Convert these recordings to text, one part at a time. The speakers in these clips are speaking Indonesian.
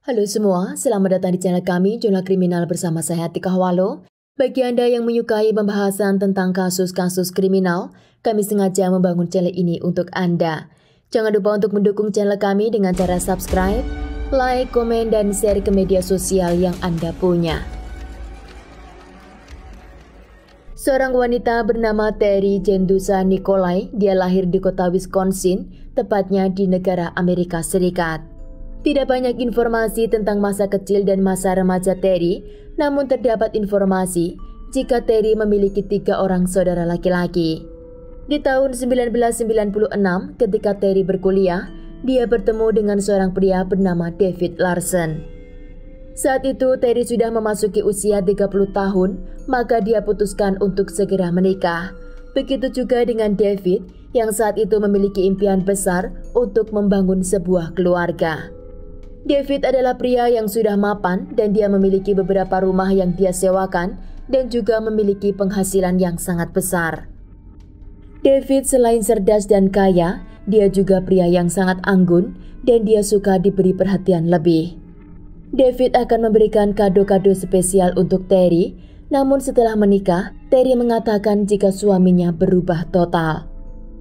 Halo semua, selamat datang di channel kami, Jurnal Kriminal bersama saya Tika Hawalo. Bagi Anda yang menyukai pembahasan tentang kasus-kasus kriminal, kami sengaja membangun channel ini untuk Anda. Jangan lupa untuk mendukung channel kami dengan cara subscribe, like, komen, dan share ke media sosial yang Anda punya. Seorang wanita bernama Terry Jendusa Nikolai, dia lahir di kota Wisconsin, tepatnya di negara Amerika Serikat. Tidak banyak informasi tentang masa kecil dan masa remaja Terry, namun terdapat informasi jika Terry memiliki 3 orang saudara laki-laki. Di tahun 1996, ketika Terry berkuliah, dia bertemu dengan seorang pria bernama David Larson. Saat itu Terry sudah memasuki usia 30 tahun, maka dia putuskan untuk segera menikah. Begitu juga dengan David, yang saat itu memiliki impian besar untuk membangun sebuah keluarga. David adalah pria yang sudah mapan dan dia memiliki beberapa rumah yang dia sewakan dan juga memiliki penghasilan yang sangat besar. David selain cerdas dan kaya, dia juga pria yang sangat anggun dan dia suka diberi perhatian lebih. David akan memberikan kado-kado spesial untuk Terry, namun setelah menikah, Terry mengatakan jika suaminya berubah total.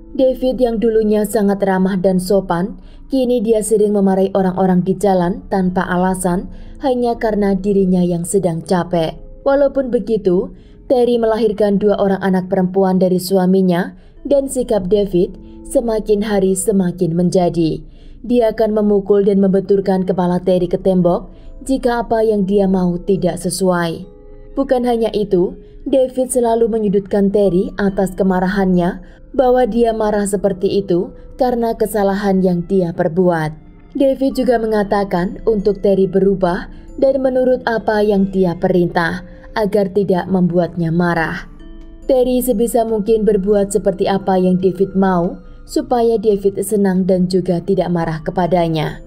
David yang dulunya sangat ramah dan sopan, kini dia sering memarahi orang-orang di jalan tanpa alasan hanya karena dirinya yang sedang capek. Walaupun begitu, Terry melahirkan 2 orang anak perempuan dari suaminya dan sikap David semakin hari semakin menjadi. Dia akan memukul dan membenturkan kepala Terry ke tembok jika apa yang dia mau tidak sesuai. Bukan hanya itu, David selalu menyudutkan Terry atas kemarahannya bahwa dia marah seperti itu karena kesalahan yang dia perbuat. David juga mengatakan untuk Terry berubah dan menurut apa yang dia perintah agar tidak membuatnya marah. Terry sebisa mungkin berbuat seperti apa yang David mau supaya David senang dan juga tidak marah kepadanya.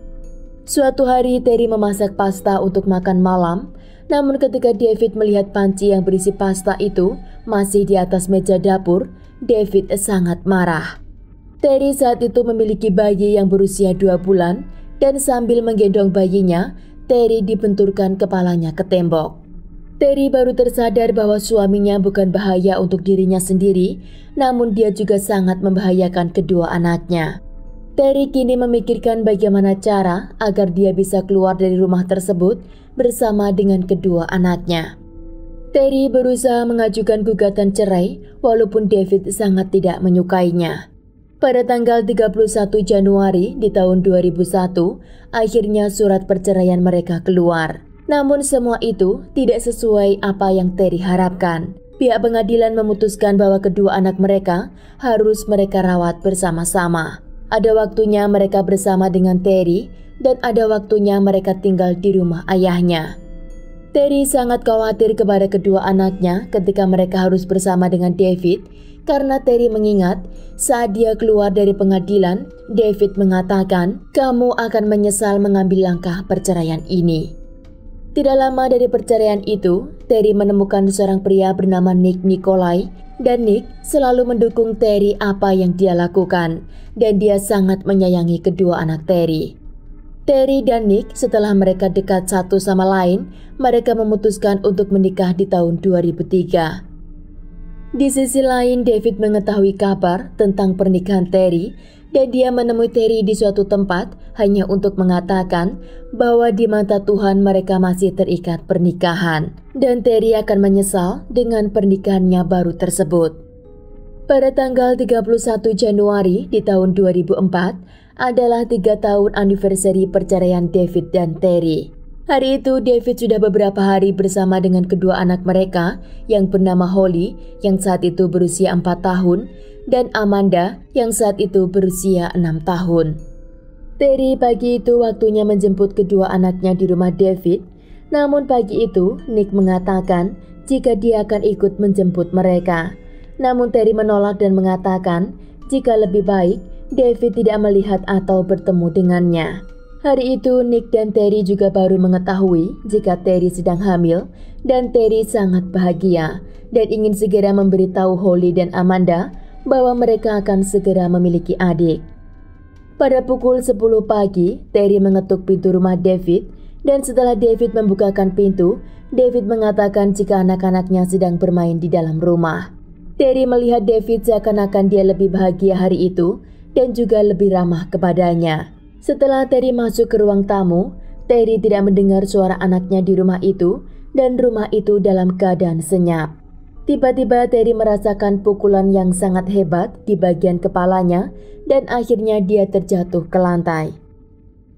Suatu hari Terry memasak pasta untuk makan malam, namun ketika David melihat panci yang berisi pasta itu masih di atas meja dapur, David sangat marah. Terry saat itu memiliki bayi yang berusia 2 bulan dan sambil menggendong bayinya, Terry dibenturkan kepalanya ke tembok. Terry baru tersadar bahwa suaminya bukan bahaya untuk dirinya sendiri, namun dia juga sangat membahayakan kedua anaknya. Terry kini memikirkan bagaimana cara agar dia bisa keluar dari rumah tersebut bersama dengan kedua anaknya. Terry berusaha mengajukan gugatan cerai walaupun David sangat tidak menyukainya. Pada tanggal 31 Januari di tahun 2001, akhirnya surat perceraian mereka keluar. Namun semua itu tidak sesuai apa yang Terry harapkan. Pihak pengadilan memutuskan bahwa kedua anak mereka harus mereka rawat bersama-sama. Ada waktunya mereka bersama dengan Terry dan ada waktunya mereka tinggal di rumah ayahnya. Terry sangat khawatir kepada kedua anaknya ketika mereka harus bersama dengan David karena Terry mengingat saat dia keluar dari pengadilan, David mengatakan, "Kamu akan menyesal mengambil langkah perceraian ini." Tidak lama dari perceraian itu, Terry menemukan seorang pria bernama Nick Nikolai dan Nick selalu mendukung Terry apa yang dia lakukan dan dia sangat menyayangi kedua anak Terry. Terry dan Nick setelah mereka dekat satu sama lain, mereka memutuskan untuk menikah di tahun 2003. Di sisi lain, David mengetahui kabar tentang pernikahan Terry dan dia menemui Terry di suatu tempat hanya untuk mengatakan bahwa di mata Tuhan mereka masih terikat pernikahan dan Terry akan menyesal dengan pernikahannya baru tersebut. Pada tanggal 31 Januari di tahun 2004, adalah 3 tahun anniversary perceraian David dan Terry. Hari itu David sudah beberapa hari bersama dengan kedua anak mereka yang bernama Holly yang saat itu berusia 4 tahun dan Amanda yang saat itu berusia 6 tahun. Terry pagi itu waktunya menjemput kedua anaknya di rumah David, namun pagi itu Nick mengatakan jika dia akan ikut menjemput mereka. Namun Terry menolak dan mengatakan jika lebih baik David tidak melihat atau bertemu dengannya. Hari itu Nick dan Terry juga baru mengetahui jika Terry sedang hamil dan Terry sangat bahagia dan ingin segera memberitahu Holly dan Amanda bahwa mereka akan segera memiliki adik. Pada pukul 10 pagi, Terry mengetuk pintu rumah David Dan setelah David membukakan pintu, David mengatakan jika anak-anaknya sedang bermain di dalam rumah. Terry melihat David seakan-akan dia lebih bahagia hari itu dan juga lebih ramah kepadanya. Setelah Terry masuk ke ruang tamu, Terry tidak mendengar suara anaknya di rumah itu dan rumah itu dalam keadaan senyap. Tiba-tiba Terry merasakan pukulan yang sangat hebat di bagian kepalanya dan akhirnya dia terjatuh ke lantai.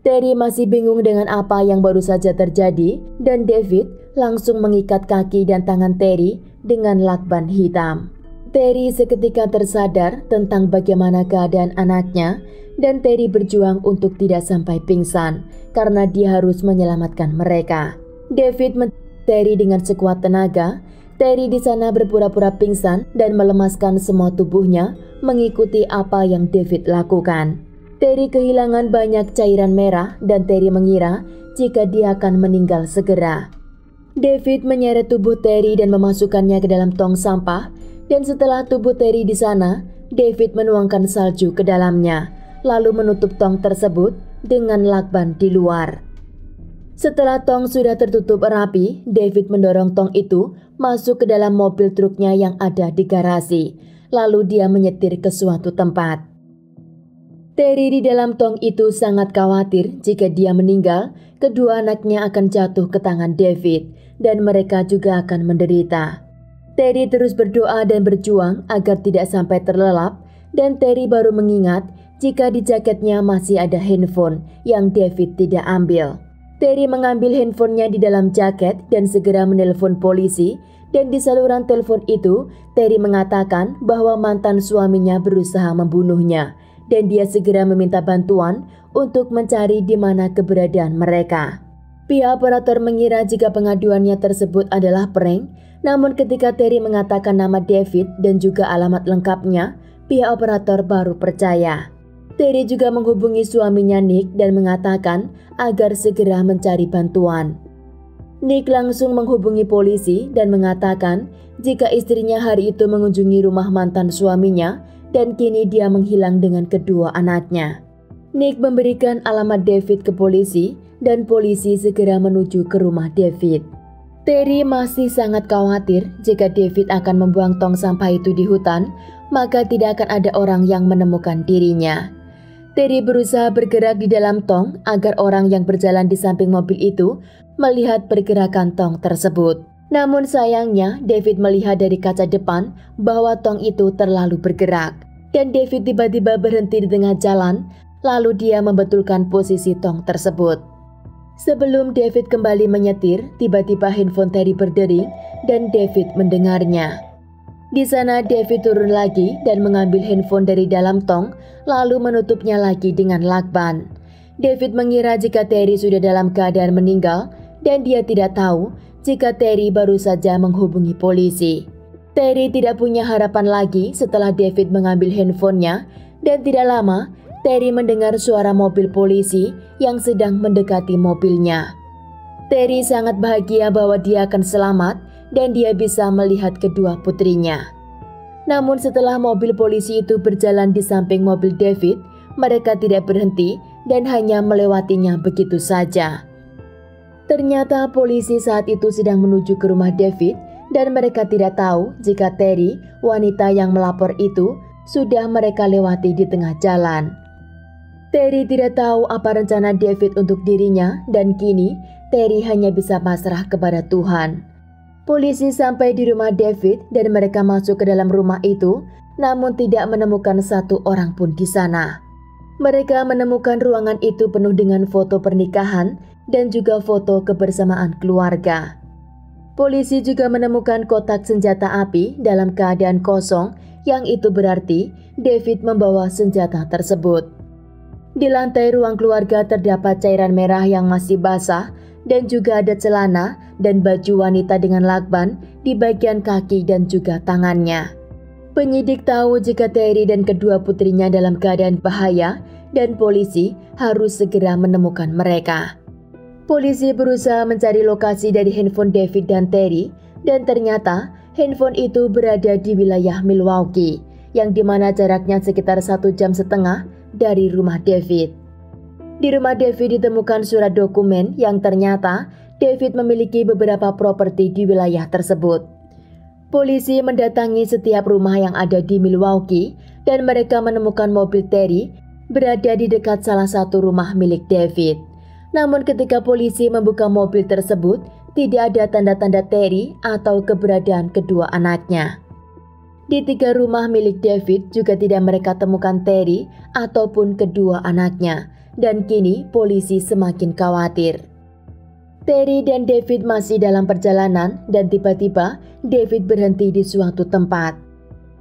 Terry masih bingung dengan apa yang baru saja terjadi dan David langsung mengikat kaki dan tangan Terry dengan lakban hitam. Terry seketika tersadar tentang bagaimana keadaan anaknya dan Terry berjuang untuk tidak sampai pingsan karena dia harus menyelamatkan mereka. David Terry dengan sekuat tenaga. Terry di sana berpura-pura pingsan dan melemaskan semua tubuhnya mengikuti apa yang David lakukan. Terry kehilangan banyak cairan merah dan Terry mengira jika dia akan meninggal segera. David menyeret tubuh Terry dan memasukkannya ke dalam tong sampah dan setelah tubuh Terry di sana, David menuangkan salju ke dalamnya lalu menutup tong tersebut dengan lakban di luar. Setelah tong sudah tertutup rapi, David mendorong tong itu masuk ke dalam mobil truknya yang ada di garasi. Lalu dia menyetir ke suatu tempat. Terry di dalam tong itu sangat khawatir jika dia meninggal, kedua anaknya akan jatuh ke tangan David dan mereka juga akan menderita. Terry terus berdoa dan berjuang agar tidak sampai terlelap dan Terry baru mengingat jika di jaketnya masih ada handphone yang David tidak ambil. Terry mengambil handphonenya di dalam jaket dan segera menelpon polisi dan di saluran telepon itu Terry mengatakan bahwa mantan suaminya berusaha membunuhnya dan dia segera meminta bantuan untuk mencari di mana keberadaan mereka. Pihak operator mengira jika pengaduannya tersebut adalah prank, namun ketika Terry mengatakan nama David dan juga alamat lengkapnya, pihak operator baru percaya. Terry juga menghubungi suaminya Nick dan mengatakan agar segera mencari bantuan. Nick langsung menghubungi polisi dan mengatakan jika istrinya hari itu mengunjungi rumah mantan suaminya dan kini dia menghilang dengan kedua anaknya. Nick memberikan alamat David ke polisi dan polisi segera menuju ke rumah David. Terry masih sangat khawatir jika David akan membuang tong sampah itu di hutan, maka tidak akan ada orang yang menemukan dirinya. Terry berusaha bergerak di dalam tong agar orang yang berjalan di samping mobil itu melihat pergerakan tong tersebut. Namun sayangnya David melihat dari kaca depan bahwa tong itu terlalu bergerak. Dan David tiba-tiba berhenti di tengah jalan, lalu dia membetulkan posisi tong tersebut. Sebelum David kembali menyetir, tiba-tiba handphone Terry berdering dan David mendengarnya. Di sana David turun lagi dan mengambil handphone dari dalam tong, lalu menutupnya lagi dengan lakban. David mengira jika Terry sudah dalam keadaan meninggal dan dia tidak tahu jika Terry baru saja menghubungi polisi. Terry tidak punya harapan lagi setelah David mengambil handphonenya dan tidak lama Terry mendengar suara mobil polisi yang sedang mendekati mobilnya. Terry sangat bahagia bahwa dia akan selamat dan dia bisa melihat kedua putrinya. Namun setelah mobil polisi itu berjalan di samping mobil David, mereka tidak berhenti dan hanya melewatinya begitu saja. Ternyata polisi saat itu sedang menuju ke rumah David dan mereka tidak tahu jika Terry, wanita yang melapor itu, sudah mereka lewati di tengah jalan. Terry tidak tahu apa rencana David untuk dirinya dan kini Terry hanya bisa pasrah kepada Tuhan. Polisi sampai di rumah David dan mereka masuk ke dalam rumah itu, namun tidak menemukan satu orang pun di sana. Mereka menemukan ruangan itu penuh dengan foto pernikahan dan juga foto kebersamaan keluarga. Polisi juga menemukan kotak senjata api dalam keadaan kosong, yang itu berarti David membawa senjata tersebut. Di lantai ruang keluarga terdapat cairan merah yang masih basah dan juga ada celana dan baju wanita dengan lakban di bagian kaki dan juga tangannya. Penyidik tahu jika Terry dan kedua putrinya dalam keadaan bahaya dan polisi harus segera menemukan mereka. Polisi berusaha mencari lokasi dari handphone David dan Terry dan ternyata handphone itu berada di wilayah Milwaukee yang dimana jaraknya sekitar 1,5 jam dari rumah David. Di rumah David ditemukan surat dokumen yang ternyata David memiliki beberapa properti di wilayah tersebut. Polisi mendatangi setiap rumah yang ada di Milwaukee dan mereka menemukan mobil Terry berada di dekat salah satu rumah milik David. Namun ketika polisi membuka mobil tersebut, tidak ada tanda-tanda Terry atau keberadaan kedua anaknya. Di 3 rumah milik David juga tidak mereka temukan Terry ataupun kedua anaknya, dan kini polisi semakin khawatir. Terry dan David masih dalam perjalanan dan tiba-tiba David berhenti di suatu tempat.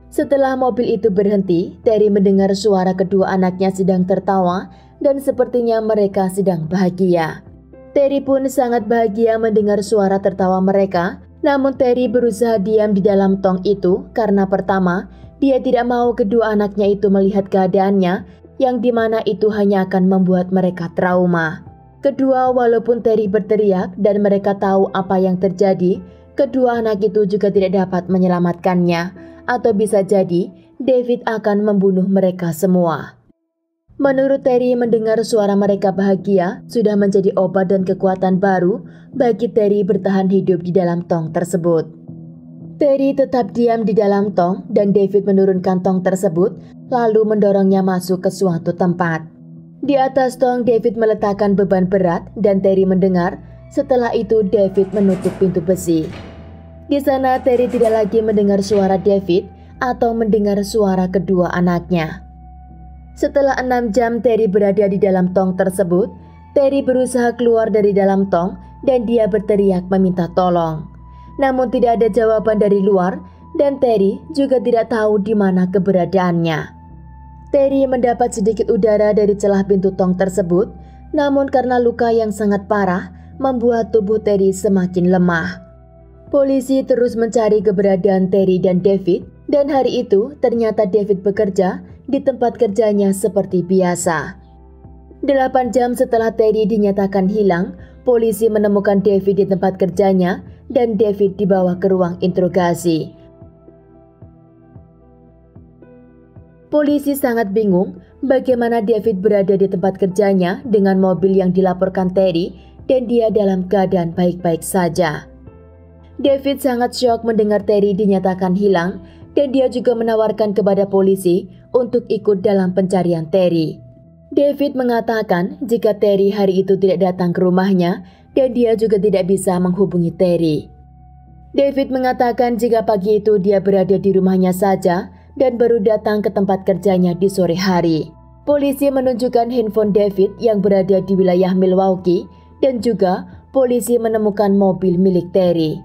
Setelah mobil itu berhenti, Terry mendengar suara kedua anaknya sedang tertawa dan sepertinya mereka sedang bahagia. Terry pun sangat bahagia mendengar suara tertawa mereka, namun Terry berusaha diam di dalam tong itu karena pertama, dia tidak mau kedua anaknya itu melihat keadaannya yang dimana itu hanya akan membuat mereka trauma. Kedua, walaupun Terry berteriak dan mereka tahu apa yang terjadi, kedua anak itu juga tidak dapat menyelamatkannya, atau bisa jadi David akan membunuh mereka semua. Menurut Terry, mendengar suara mereka bahagia sudah menjadi obat dan kekuatan baru bagi Terry bertahan hidup di dalam tong tersebut. Terry tetap diam di dalam tong dan David menurunkan tong tersebut lalu mendorongnya masuk ke suatu tempat. Di atas tong David meletakkan beban berat dan Terry mendengar. Setelah itu David menutup pintu besi. Di sana Terry tidak lagi mendengar suara David atau mendengar suara kedua anaknya. Setelah 6 jam Terry berada di dalam tong tersebut, Terry berusaha keluar dari dalam tong dan dia berteriak meminta tolong. Namun tidak ada jawaban dari luar dan Terry juga tidak tahu di mana keberadaannya. Terry mendapat sedikit udara dari celah pintu tong tersebut, namun karena luka yang sangat parah, membuat tubuh Terry semakin lemah. Polisi terus mencari keberadaan Terry dan David, dan hari itu ternyata David bekerja di tempat kerjanya seperti biasa. 8 jam setelah Terry dinyatakan hilang, polisi menemukan David di tempat kerjanya, dan David dibawa ke ruang interogasi. Polisi sangat bingung bagaimana David berada di tempat kerjanya dengan mobil yang dilaporkan Terry dan dia dalam keadaan baik-baik saja. David sangat syok mendengar Terry dinyatakan hilang dan dia juga menawarkan kepada polisi untuk ikut dalam pencarian Terry. David mengatakan jika Terry hari itu tidak datang ke rumahnya dan dia juga tidak bisa menghubungi Terry. David mengatakan jika pagi itu dia berada di rumahnya saja dan baru datang ke tempat kerjanya di sore hari. Polisi menunjukkan handphone David yang berada di wilayah Milwaukee dan juga polisi menemukan mobil milik Terry.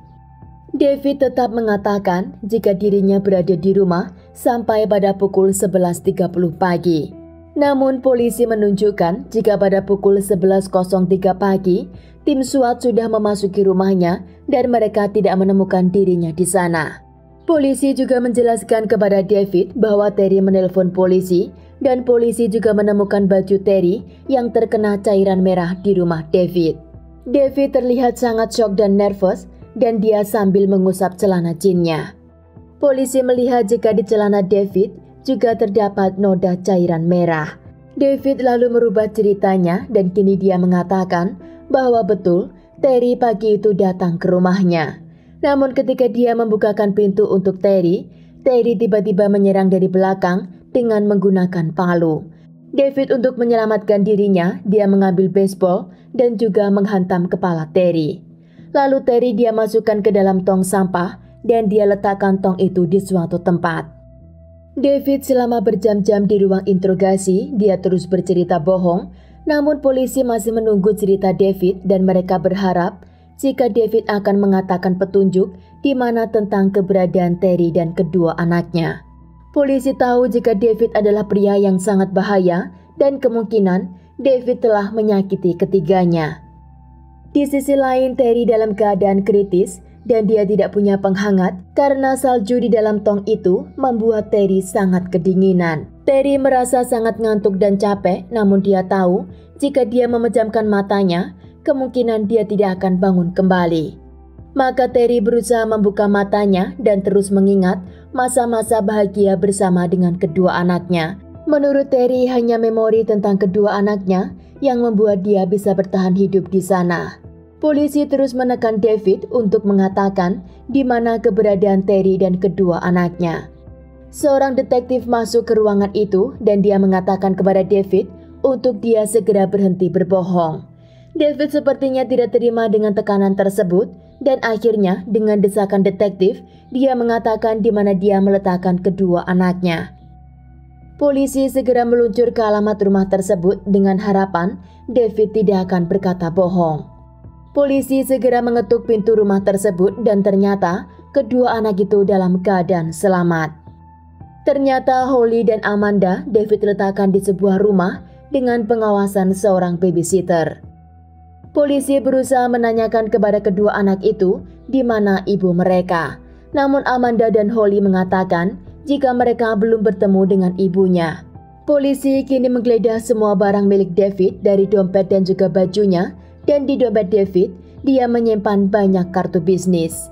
David tetap mengatakan jika dirinya berada di rumah sampai pada pukul 11.30 pagi. Namun polisi menunjukkan jika pada pukul 11.03 pagi, tim SWAT sudah memasuki rumahnya dan mereka tidak menemukan dirinya di sana. Polisi juga menjelaskan kepada David bahwa Terry menelpon polisi dan polisi juga menemukan baju Terry yang terkena cairan merah di rumah David. David terlihat sangat syok dan nervous dan dia sambil mengusap celana jeansnya. Polisi melihat jika di celana David juga terdapat noda cairan merah. David lalu merubah ceritanya dan kini dia mengatakan bahwa betul Terry pagi itu datang ke rumahnya. Namun ketika dia membukakan pintu untuk Terry tiba-tiba menyerang dari belakang dengan menggunakan palu. David untuk menyelamatkan dirinya, dia mengambil baseball dan juga menghantam kepala Terry. Lalu Terry dia masukkan ke dalam tong sampah dan dia letakkan tong itu di suatu tempat. David selama berjam-jam di ruang interogasi, dia terus bercerita bohong, namun polisi masih menunggu cerita David dan mereka berharap jika David akan mengatakan petunjuk di mana tentang keberadaan Terry dan kedua anaknya. Polisi tahu jika David adalah pria yang sangat bahaya dan kemungkinan David telah menyakiti ketiganya. Di sisi lain, Terry dalam keadaan kritis dan dia tidak punya penghangat karena salju di dalam tong itu membuat Terry sangat kedinginan. Terry merasa sangat ngantuk dan capek, namun dia tahu jika dia memejamkan matanya, kemungkinan dia tidak akan bangun kembali. Maka Terry berusaha membuka matanya dan terus mengingat masa-masa bahagia bersama dengan kedua anaknya. Menurut Terry hanya memori tentang kedua anaknya yang membuat dia bisa bertahan hidup di sana. Polisi terus menekan David untuk mengatakan di mana keberadaan Terry dan kedua anaknya. Seorang detektif masuk ke ruangan itu dan dia mengatakan kepada David untuk dia segera berhenti berbohong. David sepertinya tidak terima dengan tekanan tersebut dan akhirnya dengan desakan detektif, dia mengatakan di mana dia meletakkan kedua anaknya. Polisi segera meluncur ke alamat rumah tersebut dengan harapan David tidak akan berkata bohong. Polisi segera mengetuk pintu rumah tersebut dan ternyata kedua anak itu dalam keadaan selamat. Ternyata Holly dan Amanda David letakkan di sebuah rumah dengan pengawasan seorang babysitter. Polisi berusaha menanyakan kepada kedua anak itu di mana ibu mereka. Namun Amanda dan Holly mengatakan jika mereka belum bertemu dengan ibunya. Polisi kini menggeledah semua barang milik David dari dompet dan juga bajunya. Dan di dompet David, dia menyimpan banyak kartu bisnis.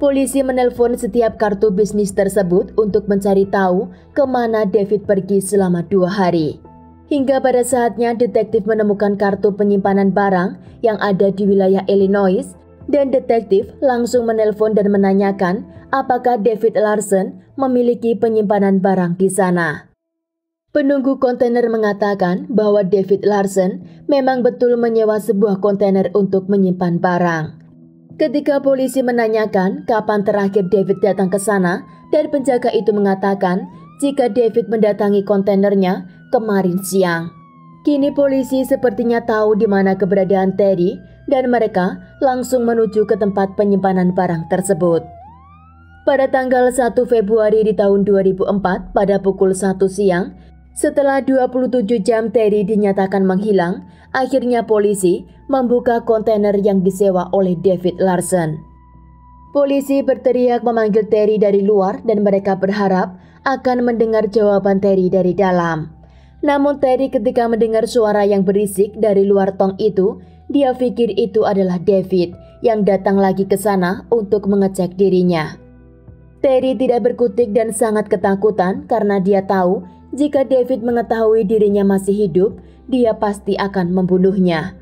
Polisi menelpon setiap kartu bisnis tersebut untuk mencari tahu kemana David pergi selama 2 hari. Hingga pada saatnya detektif menemukan kartu penyimpanan barang yang ada di wilayah Illinois, dan detektif langsung menelpon dan menanyakan apakah David Larson memiliki penyimpanan barang di sana. Penunggu kontainer mengatakan bahwa David Larson memang betul menyewa sebuah kontainer untuk menyimpan barang. Ketika polisi menanyakan kapan terakhir David datang ke sana, dan penjaga itu mengatakan jika David mendatangi kontainernya kemarin siang. Kini polisi sepertinya tahu di mana keberadaan Terry dan mereka langsung menuju ke tempat penyimpanan barang tersebut. Pada tanggal 1 Februari di tahun 2004 pada pukul 1 siang, setelah 27 jam Terry dinyatakan menghilang, akhirnya polisi membuka kontainer yang disewa oleh David Larson. Polisi berteriak memanggil Terry dari luar dan mereka berharap akan mendengar jawaban Terry dari dalam. Namun Terry ketika mendengar suara yang berisik dari luar tong itu, dia pikir itu adalah David yang datang lagi ke sana untuk mengecek dirinya. Terry tidak berkutik dan sangat ketakutan karena dia tahu jika David mengetahui dirinya masih hidup, dia pasti akan membunuhnya.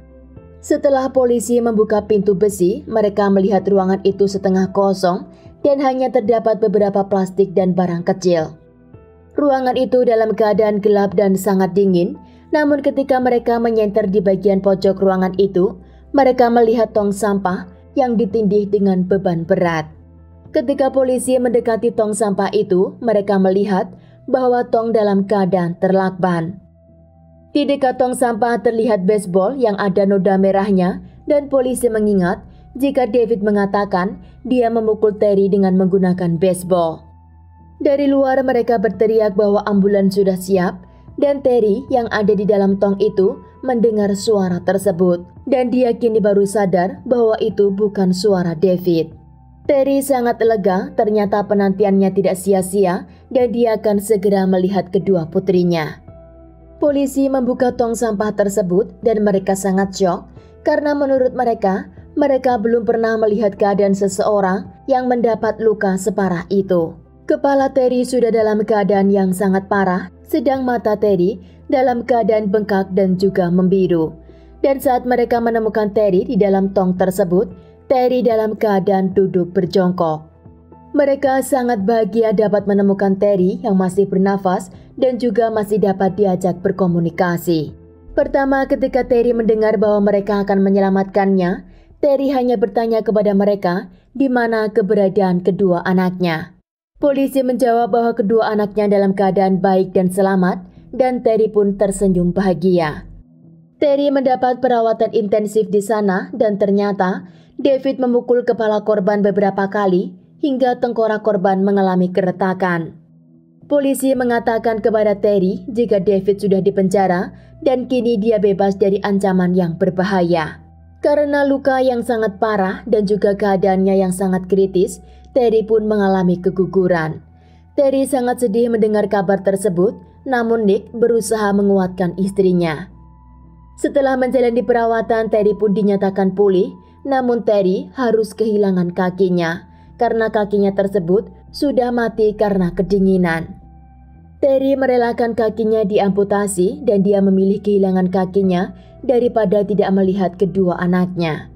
Setelah polisi membuka pintu besi, mereka melihat ruangan itu setengah kosong dan hanya terdapat beberapa plastik dan barang kecil. Ruangan itu dalam keadaan gelap dan sangat dingin, namun ketika mereka menyenter di bagian pojok ruangan itu, mereka melihat tong sampah yang ditindih dengan beban berat. Ketika polisi mendekati tong sampah itu, mereka melihat bahwa tong dalam keadaan terlakban. Di dekat tong sampah terlihat baseball yang ada noda merahnya dan polisi mengingat jika David mengatakan dia memukul Terry dengan menggunakan baseball. Dari luar mereka berteriak bahwa ambulans sudah siap dan Terry yang ada di dalam tong itu mendengar suara tersebut dan dia kini baru sadar bahwa itu bukan suara David. Terry sangat lega, ternyata penantiannya tidak sia-sia dan dia akan segera melihat kedua putrinya. Polisi membuka tong sampah tersebut dan mereka sangat syok karena menurut mereka belum pernah melihat keadaan seseorang yang mendapat luka separah itu. Kepala Terry sudah dalam keadaan yang sangat parah, sedang mata Terry dalam keadaan bengkak dan juga membiru. Dan saat mereka menemukan Terry di dalam tong tersebut, Terry dalam keadaan duduk berjongkok. Mereka sangat bahagia dapat menemukan Terry yang masih bernafas dan juga masih dapat diajak berkomunikasi. Pertama, ketika Terry mendengar bahwa mereka akan menyelamatkannya, Terry hanya bertanya kepada mereka di mana keberadaan kedua anaknya. Polisi menjawab bahwa kedua anaknya dalam keadaan baik dan selamat, dan Terry pun tersenyum bahagia. Terry mendapat perawatan intensif di sana dan ternyata David memukul kepala korban beberapa kali hingga tengkorak korban mengalami keretakan. Polisi mengatakan kepada Terry jika David sudah dipenjara dan kini dia bebas dari ancaman yang berbahaya. Karena luka yang sangat parah dan juga keadaannya yang sangat kritis, Terry pun mengalami keguguran. Terry sangat sedih mendengar kabar tersebut, namun Nick berusaha menguatkan istrinya. Setelah menjalani perawatan, Terry pun dinyatakan pulih. Namun Terry harus kehilangan kakinya karena kakinya tersebut sudah mati karena kedinginan. Terry merelakan kakinya diamputasi dan dia memilih kehilangan kakinya daripada tidak melihat kedua anaknya.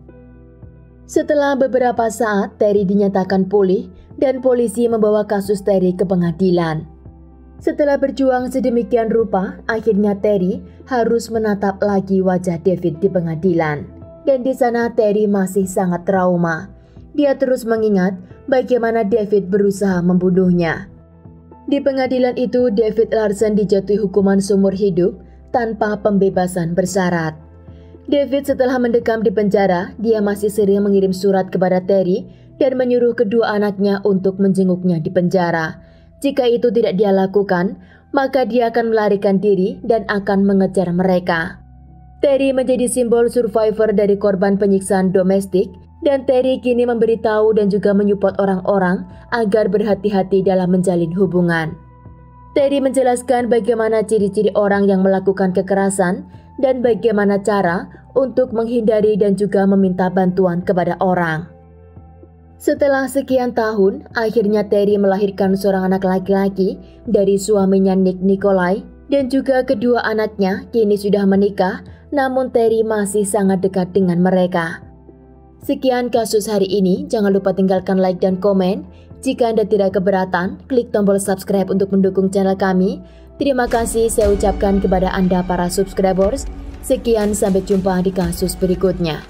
Setelah beberapa saat, Terry dinyatakan pulih dan polisi membawa kasus Terry ke pengadilan. Setelah berjuang sedemikian rupa, akhirnya Terry harus menatap lagi wajah David di pengadilan. Dan di sana Terry masih sangat trauma. Dia terus mengingat bagaimana David berusaha membunuhnya. Di pengadilan itu, David Larson dijatuhi hukuman seumur hidup tanpa pembebasan bersyarat. David setelah mendekam di penjara, dia masih sering mengirim surat kepada Terry dan menyuruh kedua anaknya untuk menjenguknya di penjara. Jika itu tidak dia lakukan, maka dia akan melarikan diri dan akan mengejar mereka. Terry menjadi simbol survivor dari korban penyiksaan domestik, dan Terry kini memberitahu dan juga menyupport orang-orang agar berhati-hati dalam menjalin hubungan. Terry menjelaskan bagaimana ciri-ciri orang yang melakukan kekerasan dan bagaimana cara untuk menghindari dan juga meminta bantuan kepada orang. Setelah sekian tahun, akhirnya Terry melahirkan seorang anak laki-laki dari suaminya Nick Nikolai, dan juga kedua anaknya kini sudah menikah, namun Terry masih sangat dekat dengan mereka. Sekian kasus hari ini, jangan lupa tinggalkan like dan komen. Jika Anda tidak keberatan, klik tombol subscribe untuk mendukung channel kami. Terima kasih saya ucapkan kepada Anda para subscribers. Sekian, sampai jumpa di kasus berikutnya.